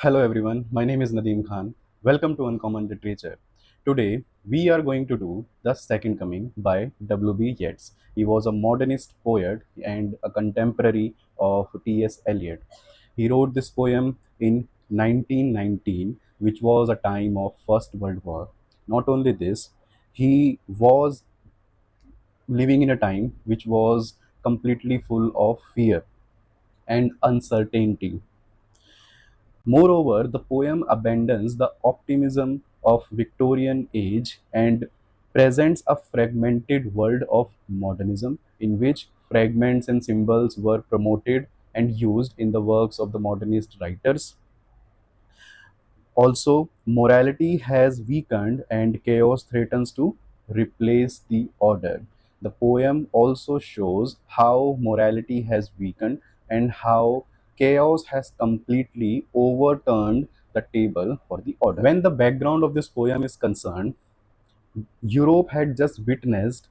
Hello everyone, my name is Nadeem Khan. Welcome to Uncommon Literature. Today we are going to do The Second Coming by W.B. Yeats. He was a modernist poet and a contemporary of T.S. Eliot. He wrote this poem in 1919, which was a time of First World War. Not only this, he was living in a time which was completely full of fear and uncertainty. Moreover, the poem abandons the optimism of Victorian age and presents a fragmented world of modernism in which fragments and symbols were promoted and used in the works of the modernist writers. Also, morality has weakened and chaos threatens to replace the order. The poem also shows how morality has weakened and how chaos has completely overturned the table for the order. When the background of this poem is concerned, Europe had just witnessed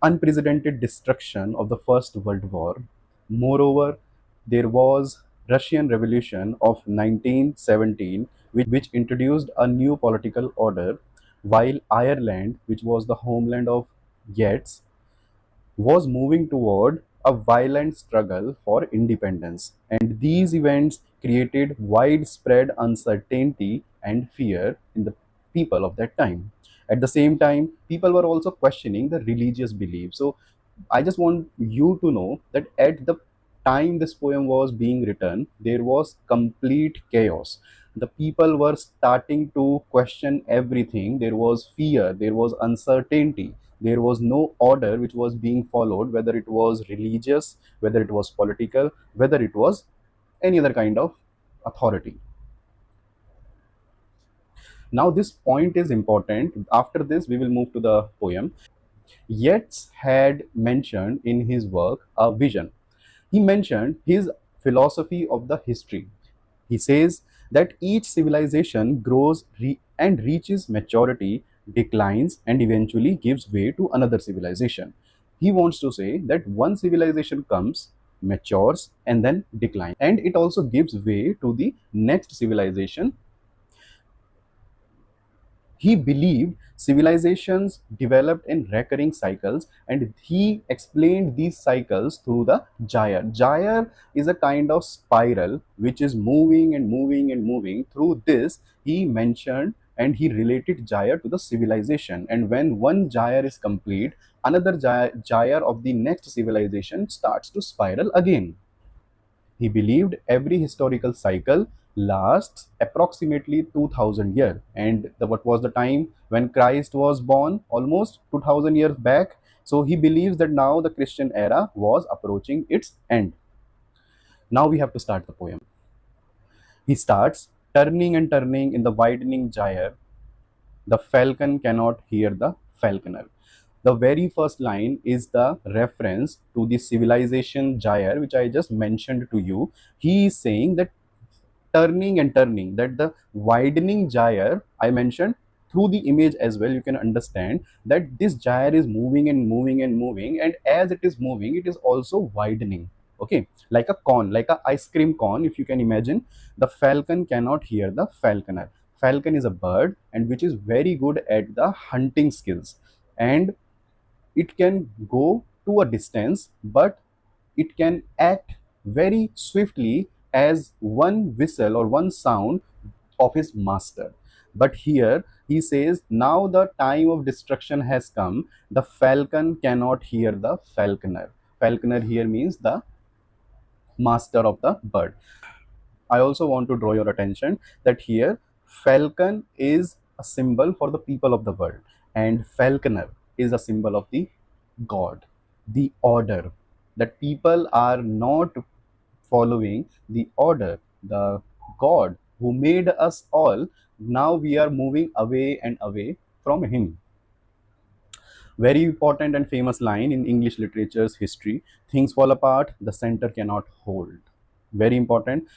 unprecedented destruction of the First World War. Moreover, there was Russian Revolution of 1917, which introduced a new political order, while Ireland, which was the homeland of Yeats, was moving toward a violent struggle for independence. And these events created widespread uncertainty and fear in the people of that time. At the same time, people were also questioning the religious beliefs. So I just want you to know that at the time this poem was being written, there was complete chaos. The people were starting to question everything. There was fear, there was uncertainty, there was no order which was being followed, whether it was religious, whether it was political, whether it was any other kind of authority. Now, this point is important. After this, we will move to the poem. Yeats had mentioned in his work a vision. He mentioned his philosophy of the history. He says that each civilization grows and reaches maturity, declines, and eventually gives way to another civilization. He wants to say that one civilization comes, matures, and then declines, and it also gives way to the next civilization. He believed civilizations developed in recurring cycles, and he explained these cycles through the gyre. Gyre is a kind of spiral which is moving and moving and moving. Through this, he mentioned and he related gyre to the civilization. And when one gyre is complete, another gyre of the next civilization starts to spiral again. He believed every historical cycle lasts approximately 2000 years, and what was the time when Christ was born? Almost 2000 years back. So he believes that now the Christian era was approaching its end. Now we have to start the poem. He starts turning and turning in the widening gyre. The falcon cannot hear the falconer. The very first line is the reference to the civilization gyre, which I just mentioned to you. He is saying that turning and turning, that the widening gyre I mentioned through the image as well, you can understand that this gyre is moving and moving and moving, and as it is moving, it is also widening. Okay, like a cone, like a ice cream cone, if you can imagine. The falcon cannot hear the falconer. Falcon is a bird and which is very good at the hunting skills, and it can go to a distance, but it can act very swiftly as one whistle or one sound of his master. But here he says, now the time of destruction has come. The falcon cannot hear the falconer. Falconer here means the master of the bird. I also want to draw your attention that here falcon is a symbol for the people of the world, and falconer is a symbol of the God, the order. That people are not following the order, the God who made us all. Now we are moving away and away from Him. Very important and famous line in English literature's history: things fall apart, the center cannot hold. Very important.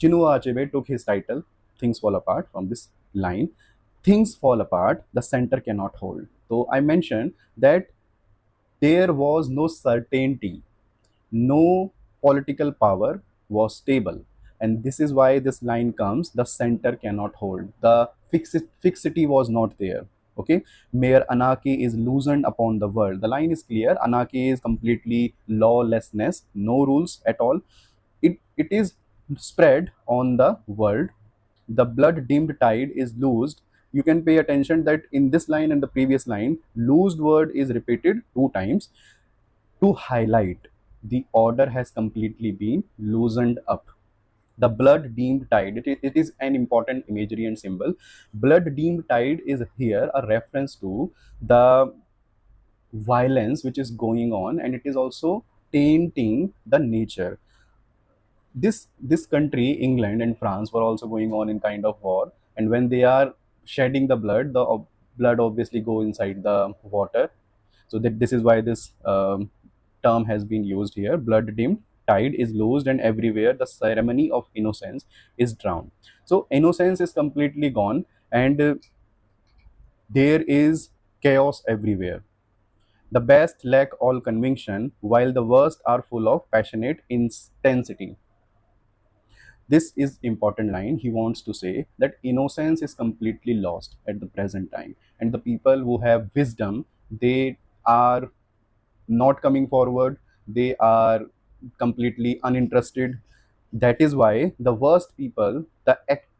Chinua Achebe took his title, Things Fall Apart, from this line. Things fall apart, the center cannot hold. So I mentioned that there was no certainty, no political power was stable. And this is why this line comes, the center cannot hold, the fixity was not there. Okay, mere anarchy is loosened upon the world. The line is clear. Anarchy is completely lawlessness, no rules at all. It is spread on the world. The blood dimmed tide is loosed. You can pay attention that in this line and the previous line, loosed word is repeated 2 times to highlight the order has completely been loosened up. The blood deemed tide, it is an important imagery and symbol. Blood deemed tide is here a reference to the violence which is going on, and it is also tainting the nature. This country, England and France, were also going on in kind of war, and when they are shedding the blood, the blood obviously go inside the water. So that this is why this term has been used here. Blood dimmed tide is loosed, and everywhere the ceremony of innocence is drowned. So innocence is completely gone, and there is chaos everywhere. The best lack all conviction, while the worst are full of passionate intensity. This is important line. He wants to say that innocence is completely lost at the present time, and the people who have wisdom, they are not coming forward. They are completely uninterested. That is why the worst people, the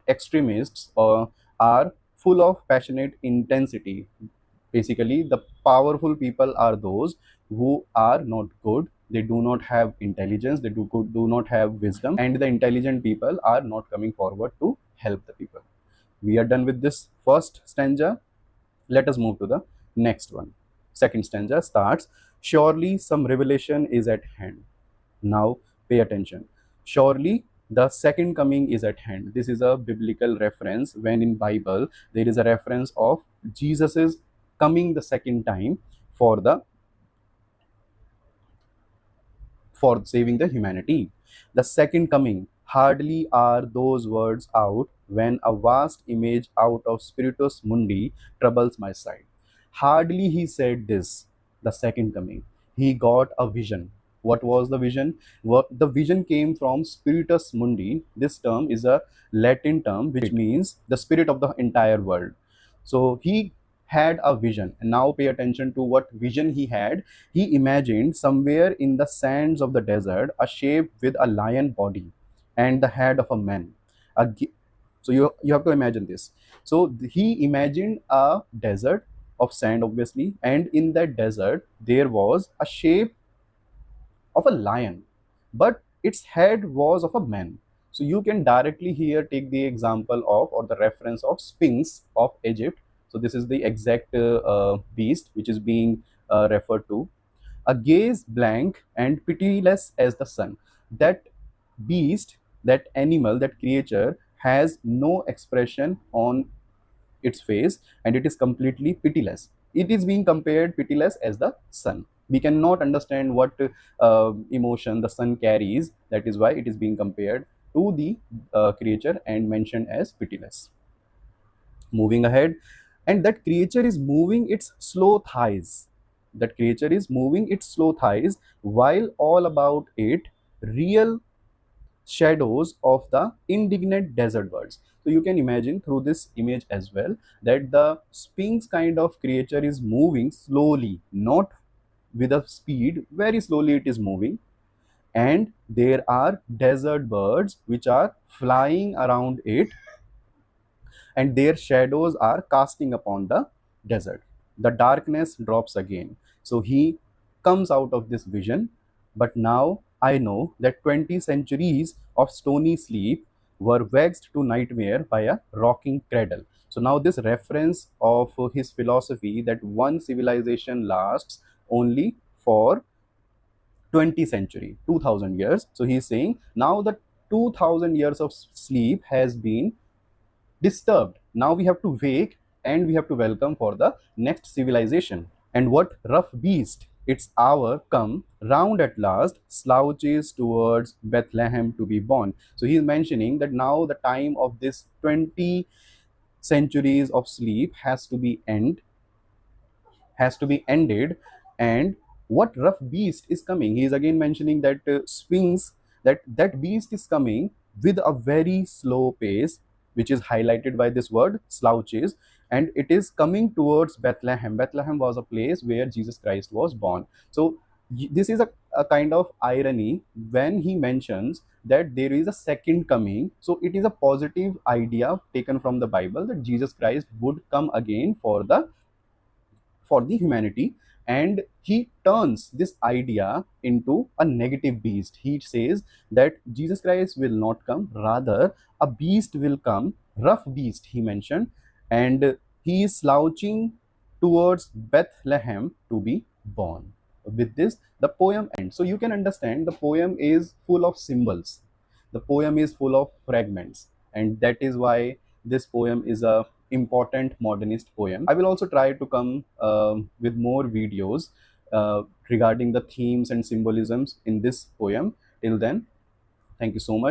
extremists, are full of passionate intensity. Basically, the powerful people are those who are not good. They do not have intelligence. They do not have wisdom, and the intelligent people are not coming forward to help the people. We are done with this first stanza. Let us move to the next one. Second stanza starts, surely some revelation is at hand. Now pay attention. Surely the second coming is at hand. This is a biblical reference. When in Bible there is a reference of Jesus is coming the second time for the for saving the humanity. The second coming, hardly are those words out when a vast image out of Spiritus Mundi troubles my sight. Hardly he said this, the second coming. He got a vision. What was the vision? The vision came from Spiritus Mundi. This term is a Latin term which means the spirit of the entire world. So he had a vision, and now pay attention to what vision he had. He imagined somewhere in the sands of the desert a shape with a lion body and the head of a man. So you have to imagine this. So he imagined a desert of sand, obviously, and in that desert there was a shape of a lion, but its head was of a man. So you can directly here take the example of or the reference of Sphinx of Egypt. So this is the exact beast which is being referred to. A gaze blank and pitiless as the sun. That beast, that animal, that creature has no expression on its face, and it is completely pitiless. It is being compared pitiless as the sun. We cannot understand what emotion the sun carries. That is why it is being compared to the creature and mentioned as pitiless. Moving ahead, and that creature is moving its slow thighs. That creature is moving its slow thighs, while all about it real shadows of the indignant desert birds. So you can imagine through this image as well that the sphinx kind of creature is moving slowly, not with a speed, very slowly it is moving, and there are desert birds which are flying around it, and their shadows are casting upon the desert. The darkness drops again. So he comes out of this vision, but now I know that 20 centuries of stony sleep were vexed to nightmare by a rocking cradle. So now this reference of his philosophy that one civilization lasts only for 20 century, 2000 years. So he is saying now the 2000 years of sleep has been disturbed. Now we have to wake and we have to welcome for the next civilization. And what rough beast, its hour come round at last, slouches towards Bethlehem to be born. So he is mentioning that now the time of this 20 centuries of sleep has to be ended. And what rough beast is coming? He is again mentioning that sphinx, that beast is coming with a very slow pace, which is highlighted by this word slouches, and it is coming towards Bethlehem. Bethlehem was a place where Jesus Christ was born. So this is a kind of irony when he mentions that there is a second coming. So it is a positive idea taken from the Bible that Jesus Christ would come again for the humanity, and he turns this idea into a negative beast. He says that Jesus Christ will not come, rather a beast will come, rough beast he mentioned, and he is slouching towards Bethlehem to be born. With this the poem ends. So you can understand the poem is full of symbols, the poem is full of fragments, and that is why this poem is a important modernist poem. I will also try to come with more videos regarding the themes and symbolisms in this poem. Till then, thank you so much.